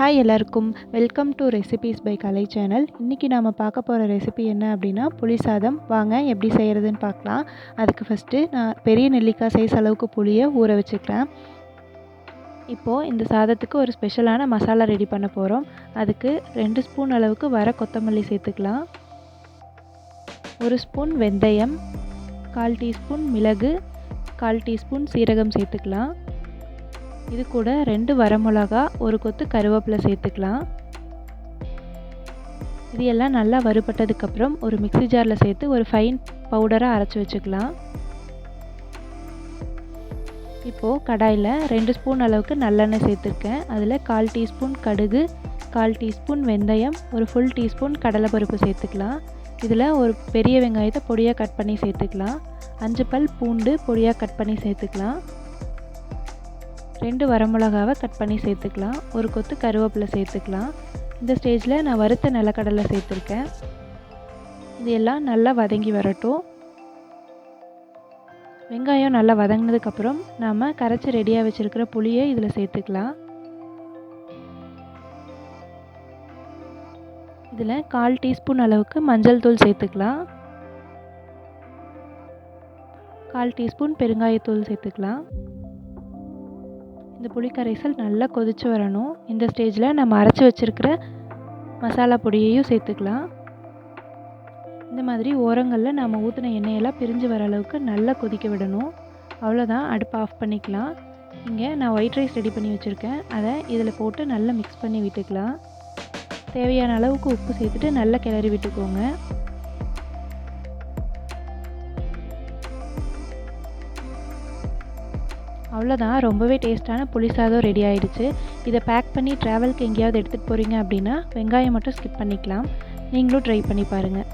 Hi எல்லாருக்கும் welcome to recipes by Kalai channel. இன்றைக்கி நாம் பார்க்க போகிற ரெசிபி என்ன அப்படின்னா புளி சாதம். வாங்க எப்படி செய்கிறதுன்னு பார்க்கலாம். அதுக்கு ஃபஸ்ட்டு நான் பெரிய நெல்லிக்காய் சைஸ் அளவுக்கு புளியை ஊற வச்சுக்கிறேன். இப்போது இந்த சாதத்துக்கு ஒரு ஸ்பெஷலான மசாலா ரெடி பண்ண போகிறோம். அதுக்கு 2 ஸ்பூன் அளவுக்கு வர கொத்தமல்லி சேர்த்துக்கலாம், 1 ஸ்பூன் வெந்தயம், 1/4 டீஸ்பூன் மிளகு, 1/4 டீஸ்பூன் சீரகம் சேர்த்துக்கலாம். இது கூட 2 வரமிளகா, 1 கொத்து கருவேப்பிலை சேர்த்துக்கலாம். இது எல்லாம் நல்லா வறுபட்டதுக்கப்புறம் ஒரு மிக்ஸி ஜாரில் சேர்த்து ஒரு ஃபைன் பவுடராக அரைச்சி வச்சுக்கலாம். இப்போது கடாயில் 2 ஸ்பூன் அளவுக்கு நல்லெண்ணெய் சேர்த்துருக்கேன். அதில் 1/4 டீஸ்பூன் கடுகு, 1/4 டீஸ்பூன் வெந்தயம், ஒரு ஃபுல் டீஸ்பூன் கடலைப்பருப்பு சேர்த்துக்கலாம். இதில் ஒரு பெரிய வெங்காயத்தை பொடியாக கட் பண்ணி சேர்த்துக்கலாம். 5 பல் பூண்டு பொடியாக கட் பண்ணி சேர்த்துக்கலாம். 2 வரமிளகாவை கட் பண்ணி சேர்த்துக்கலாம். 1 கொத்து கருவேப்பிலை சேர்த்துக்கலாம். இந்த ஸ்டேஜில் நான் வறுத்த நிலக்கடலை சேர்த்துருக்கேன். இது எல்லாம் நல்லா வதங்கி வரட்டும். வெங்காயம் நல்லா வதங்கினதுக்கப்புறம் நாம் கரைச்சி ரெடியாக வச்சுருக்கிற புளியை இதில் சேர்த்துக்கலாம். இதில் 1/4 டீஸ்பூன் அளவுக்கு மஞ்சள் தூள் சேர்த்துக்கலாம். 1/4 டீஸ்பூன் பெருங்காயத்தூள் சேர்த்துக்கலாம். இந்த புளி கரைசல் நல்லா கொதித்து வரணும். இந்த ஸ்டேஜில் நம்ம அரைச்சி வச்சுருக்கிற மசாலா பொடியையும் சேர்த்துக்கலாம். இந்த மாதிரி ஓரங்களில் நாம் ஊற்றின எண்ணெயெல்லாம் பிரிஞ்சு வர அளவுக்கு நல்லா கொதிக்க விடணும். அவ்வளோதான், அடுப்பை ஆஃப் பண்ணிக்கலாம். இங்கே நான் ஒயிட் ரைஸ் ரெடி பண்ணி வச்சுருக்கேன். அதை இதில் போட்டு நல்லா மிக்ஸ் பண்ணி விட்டுக்கலாம். தேவையான அளவுக்கு உப்பு சேர்த்துட்டு நல்லா கிளறி விட்டுக்கோங்க. அவ்வளோதான், ரொம்பவே டேஸ்ட்டான புளி சாதம் ரெடி ஆகிடுச்சு. இதை பேக் பண்ணி ட்ராவலுக்கு எங்கேயாவது எடுத்துகிட்டு போகிறீங்க அப்படின்னா வெங்காயம் மட்டும் ஸ்கிப் பண்ணிக்கலாம். நீங்களும் ட்ரை பண்ணி பாருங்கள்.